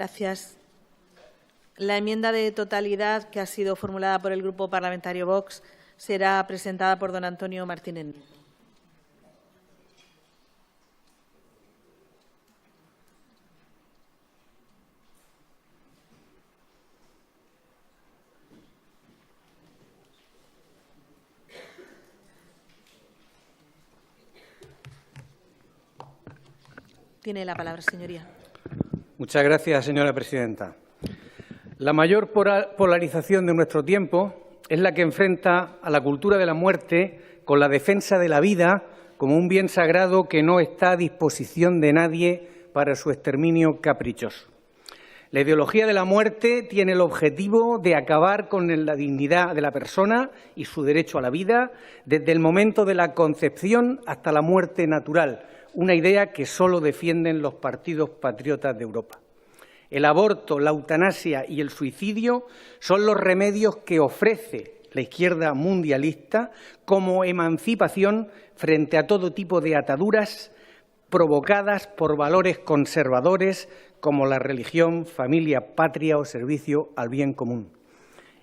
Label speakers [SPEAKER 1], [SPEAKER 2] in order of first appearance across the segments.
[SPEAKER 1] Gracias. La enmienda de totalidad que ha sido formulada por el Grupo Parlamentario Vox será presentada por don Antonio Martínez. Tiene la palabra, señoría.
[SPEAKER 2] Muchas gracias, señora presidenta. La mayor polarización de nuestro tiempo es la que enfrenta a la cultura de la muerte con la defensa de la vida como un bien sagrado que no está a disposición de nadie para su exterminio caprichoso. La ideología de la muerte tiene el objetivo de acabar con la dignidad de la persona y su derecho a la vida desde el momento de la concepción hasta la muerte natural, una idea que solo defienden los partidos patriotas de Europa. El aborto, la eutanasia y el suicidio son los remedios que ofrece la izquierda mundialista como emancipación frente a todo tipo de ataduras provocadas por valores conservadores como la religión, familia, patria o servicio al bien común.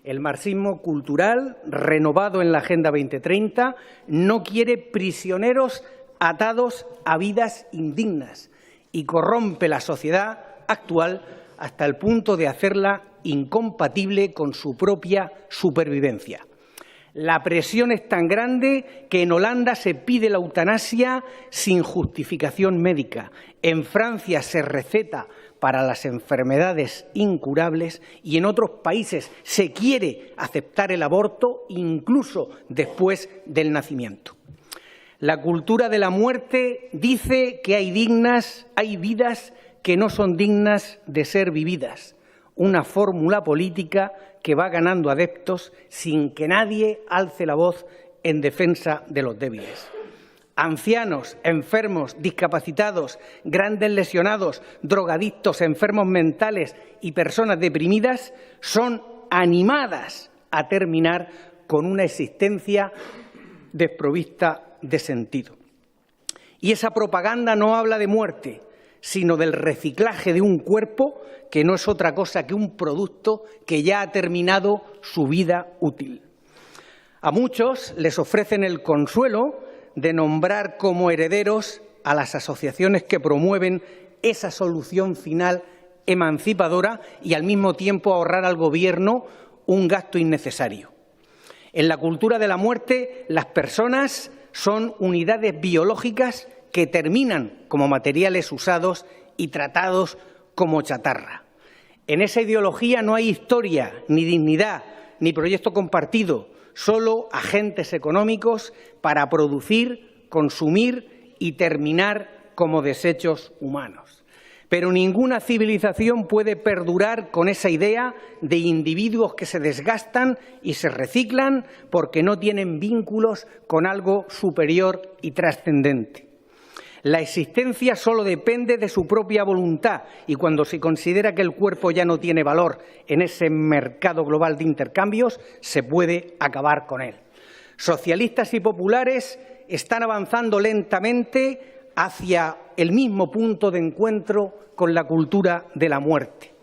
[SPEAKER 2] El marxismo cultural, renovado en la Agenda 2030, no quiere prisioneros atados a vidas indignas y corrompe la sociedad actual hasta el punto de hacerla incompatible con su propia supervivencia. La presión es tan grande que en Holanda se pide la eutanasia sin justificación médica. En Francia se receta para las enfermedades incurables y en otros países se quiere aceptar el aborto incluso después del nacimiento. La cultura de la muerte dice que hay vidas que no son dignas de ser vividas. Una fórmula política que va ganando adeptos sin que nadie alce la voz en defensa de los débiles. Ancianos, enfermos, discapacitados, grandes lesionados, drogadictos, enfermos mentales y personas deprimidas son animadas a terminar con una existencia desprovista de sentido. Y esa propaganda no habla de muerte, sino del reciclaje de un cuerpo que no es otra cosa que un producto que ya ha terminado su vida útil. A muchos les ofrecen el consuelo de nombrar como herederos a las asociaciones que promueven esa solución final emancipadora y al mismo tiempo ahorrar al Gobierno un gasto innecesario. En la cultura de la muerte, las personas son unidades biológicas que terminan como materiales usados y tratados como chatarra. En esa ideología no hay historia, ni dignidad, ni proyecto compartido, solo agentes económicos para producir, consumir y terminar como desechos humanos. Pero ninguna civilización puede perdurar con esa idea de individuos que se desgastan y se reciclan porque no tienen vínculos con algo superior y trascendente. La existencia solo depende de su propia voluntad y cuando se considera que el cuerpo ya no tiene valor en ese mercado global de intercambios, se puede acabar con él. Socialistas y populares están avanzando lentamente hacia el mismo punto de encuentro con la cultura de la muerte.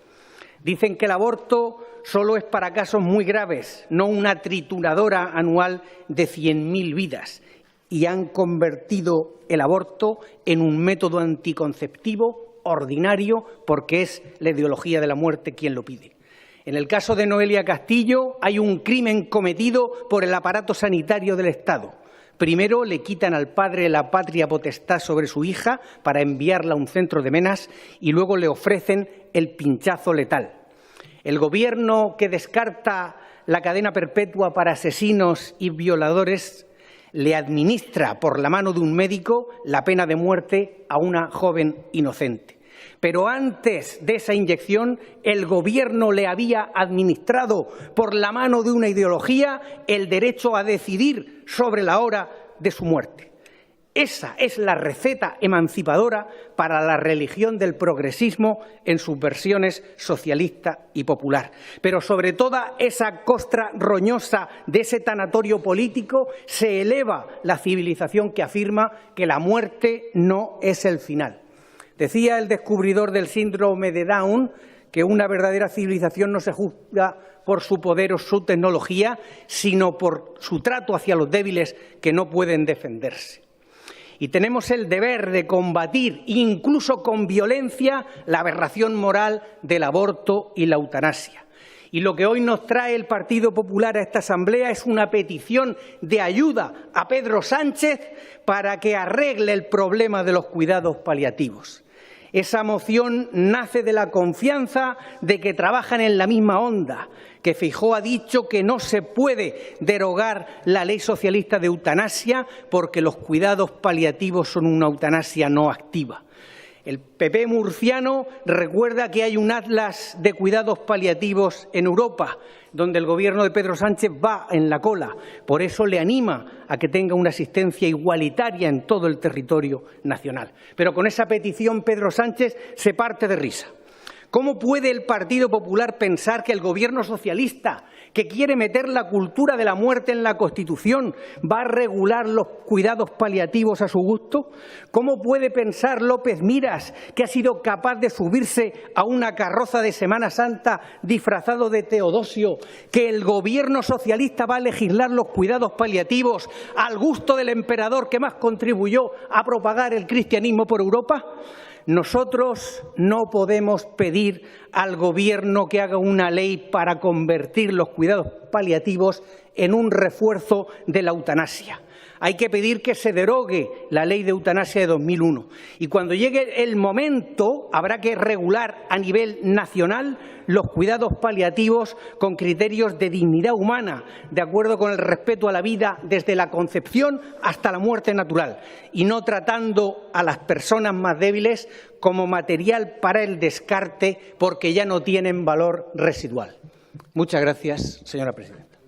[SPEAKER 2] Dicen que el aborto solo es para casos muy graves, no una trituradora anual de 100.000 vidas, y han convertido el aborto en un método anticonceptivo ordinario porque es la ideología de la muerte quien lo pide. En el caso de Noelia Castillo hay un crimen cometido por el aparato sanitario del Estado. Primero le quitan al padre la patria potestad sobre su hija para enviarla a un centro de menas y luego le ofrecen el pinchazo letal. El Gobierno que descarta la cadena perpetua para asesinos y violadores le administra por la mano de un médico la pena de muerte a una joven inocente. Pero antes de esa inyección, el Gobierno le había administrado por la mano de una ideología el derecho a decidir sobre la hora de su muerte. Esa es la receta emancipadora para la religión del progresismo en sus versiones socialista y popular. Pero sobre toda esa costra roñosa de ese tanatorio político se eleva la civilización que afirma que la muerte no es el final. Decía el descubridor del síndrome de Down que una verdadera civilización no se juzga por su poder o su tecnología, sino por su trato hacia los débiles que no pueden defenderse. Y tenemos el deber de combatir, incluso con violencia, la aberración moral del aborto y la eutanasia. Y lo que hoy nos trae el Partido Popular a esta Asamblea es una petición de ayuda a Pedro Sánchez para que arregle el problema de los cuidados paliativos. Esa moción nace de la confianza de que trabajan en la misma onda, que Feijóo ha dicho que no se puede derogar la ley socialista de eutanasia porque los cuidados paliativos son una eutanasia no activa. El PP murciano recuerda que hay un atlas de cuidados paliativos en Europa, donde el Gobierno de Pedro Sánchez va en la cola. Por eso le anima a que tenga una asistencia igualitaria en todo el territorio nacional. Pero con esa petición Pedro Sánchez se parte de risa. ¿Cómo puede el Partido Popular pensar que el Gobierno socialista, que quiere meter la cultura de la muerte en la Constitución, va a regular los cuidados paliativos a su gusto? ¿Cómo puede pensar López Miras, que ha sido capaz de subirse a una carroza de Semana Santa disfrazado de Teodosio, que el Gobierno socialista va a legislar los cuidados paliativos al gusto del emperador que más contribuyó a propagar el cristianismo por Europa? Nosotros no podemos pedir al Gobierno que haga una ley para convertir los cuidados paliativos en un refuerzo de la eutanasia. Hay que pedir que se derogue la ley de eutanasia de 2001. Y cuando llegue el momento, habrá que regular a nivel nacional los cuidados paliativos con criterios de dignidad humana, de acuerdo con el respeto a la vida desde la concepción hasta la muerte natural, y no tratando a las personas más débiles como material para el descarte porque ya no tienen valor residual. Muchas gracias, señora presidenta.